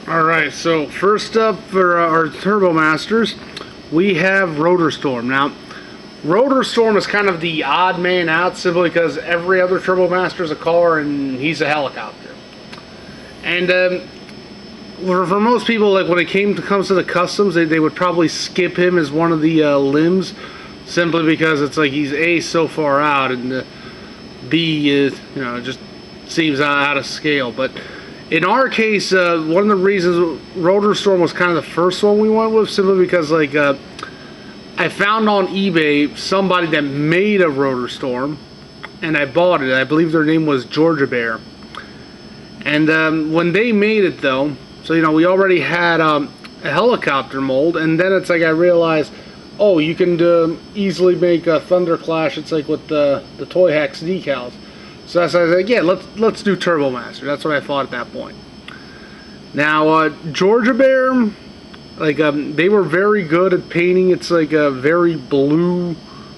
Alright, so first up for our Turbomasters, we have Rotorstorm. Now, Rotorstorm is kind of the odd man out simply because every other Turbomaster is a car and he's a helicopter. And for most people, like when it comes to the customs, they would probably skip him as one of the limbs simply because it's like he's A, so far out, and B is, just seems out of scale. But in our case, one of the reasons Rotorstorm was kind of the first one we went with, simply because I found on eBay somebody that made a Rotorstorm, and I bought it. I believe their name was Georgia Bear. And when they made it, though, so we already had a helicopter mold, and then it's like I realized, oh, you can easily make a Thunderclash. It's like with the Toy Hacks decals. So that's why I was like, yeah, let's do Turbomaster. That's what I thought at that point. Now, Georgia Bear, they were very good at painting. It's like a very blue,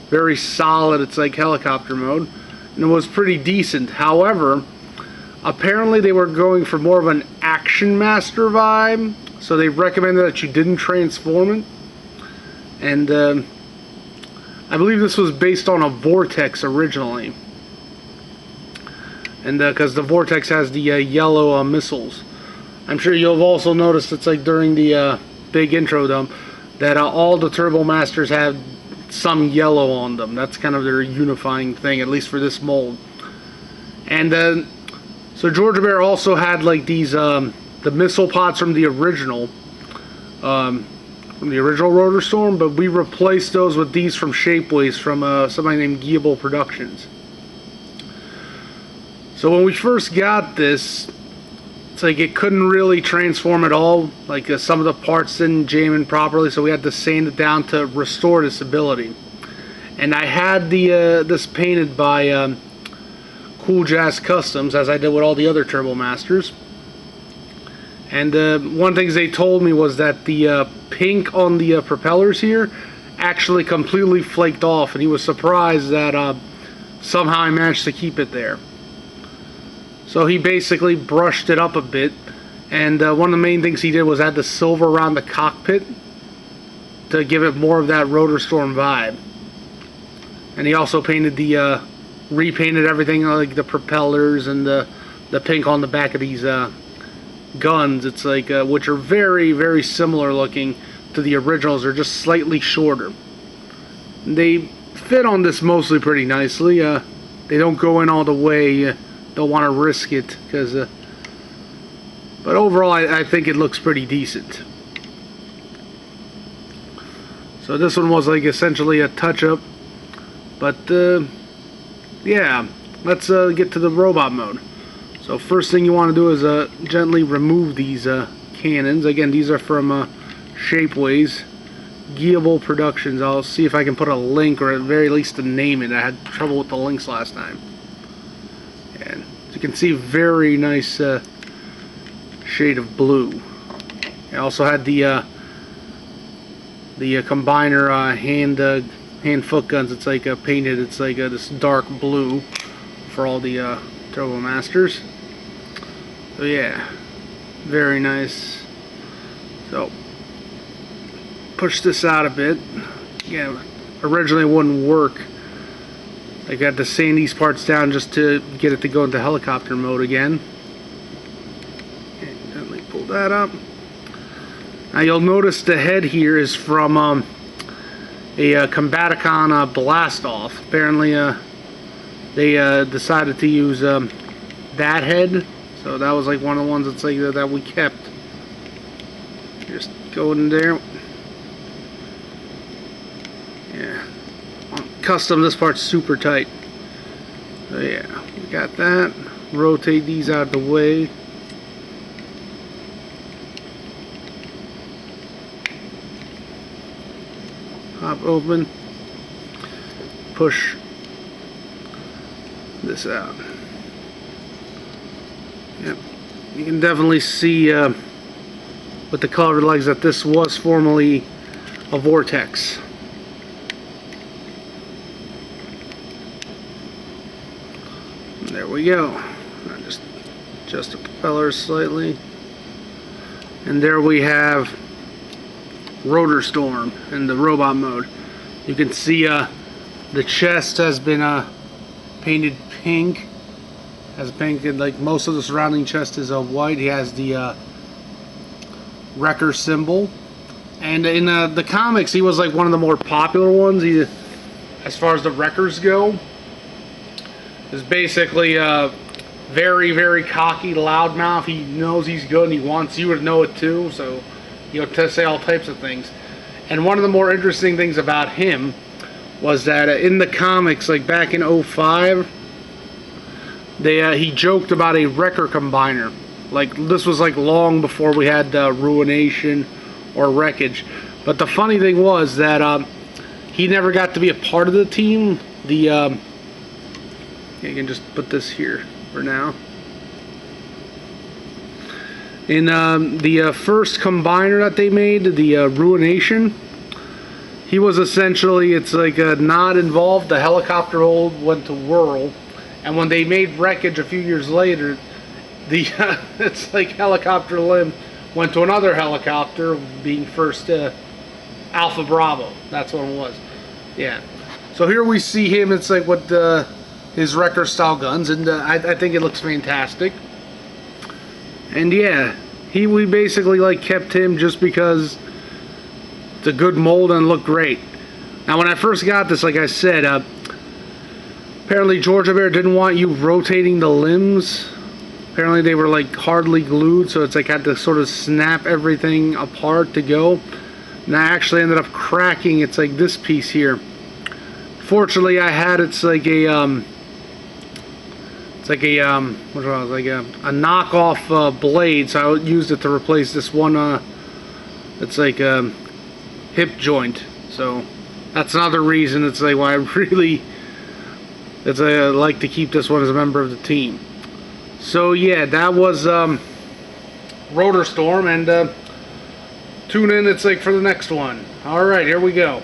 very solid. It's like helicopter mode, and it was pretty decent. However, apparently they were going for more of an Action Master vibe, so they recommended that you didn't transform it. And I believe this was based on a Vortex originally. And because the Vortex has the yellow missiles. I'm sure you'll have also noticed it's like during the big intro dump that all the Turbomasters have some yellow on them. That's kind of their unifying thing, at least for this mold. And so Georgia Bear also had like these the missile pods from the original Rotorstorm, but we replaced those with these from Shapeways from somebody named Geable Productions. So when we first got this, it's like it couldn't really transform at all. Like some of the parts didn't jam in properly, so we had to sand it down to restore this ability. And I had this painted by Cooljazcustoms, as I did with all the other Turbomasters. And one of the things they told me was that the pink on the propellers here actually completely flaked off, and he was surprised that somehow I managed to keep it there. So he basically brushed it up a bit, and one of the main things he did was add the silver around the cockpit to give it more of that Rotorstorm vibe. And he also painted repainted everything, like the propellers and the pink on the back of these guns. It's like which are very, very similar looking to the originals. They're just slightly shorter. They fit on this mostly pretty nicely. They don't go in all the way. Don't want to risk it because but overall I think it looks pretty decent. So this one was like essentially a touch-up, but yeah, let's get to the robot mode. So first thing you want to do is gently remove these cannons. Again, these are from Shapeways, Geable Productions. I'll see if I can put a link, or at the very least a name in it. I had trouble with the links last time. And as you can see, very nice shade of blue. I also had the combiner hand foot guns. It's like painted. It's like this dark blue for all the Turbomasters. So yeah, very nice. So push this out a bit. Yeah, originally it wouldn't work. I got to sand these parts down just to get it to go into helicopter mode again. And gently pull that up. Now you'll notice the head here is from a Combaticon Blast-Off. Apparently they decided to use that head, so that was like one of the ones that's like that we kept. Just go in there. Yeah. Custom, this part's super tight. So yeah, we got that. Rotate these out of the way. Pop open. Push this out. Yep. You can definitely see with the colored legs that this was formerly a Vortex. There we go. Just adjust the propeller slightly. And there we have Rotorstorm in the robot mode. You can see the chest has been painted pink. Has pink, and like most of the surrounding chest is white. He has the wrecker symbol. And in the comics, he was like one of the more popular ones. As far as the wreckers go, is basically very, very cocky, loudmouth. He knows he's good and he wants you to know it too, so he'll to say all types of things. And one of the more interesting things about him was that in the comics, like back in 05, he joked about a wrecker combiner. Like this was like long before we had Ruination or Wreckage. But the funny thing was that he never got to be a part of the team. You can just put this here for now. In the first combiner that they made, the Ruination, he was essentially, it's like not involved. The helicopter went to whirl, and when they made Wreckage a few years later, it's like helicopter limb went to another helicopter, being first Alpha Bravo. That's what it was. Yeah. So here we see him. It's like with his wrecker style guns, and I think it looks fantastic. And yeah, we basically like kept him just because it's a good mold and looked great. Now when I first got this, like I said, apparently Georgia Bear didn't want you rotating the limbs. Apparently they were like hardly glued, so it's like had to sort of snap everything apart to go. And I actually ended up cracking. It's like this piece here. Fortunately, I had it's like a knockoff blade, so I used it to replace this one. It's like a hip joint. So that's another reason. It's like why I really like to keep this one as a member of the team. So yeah, that was Rotorstorm, and tune in. It's like for the next one. All right, here we go.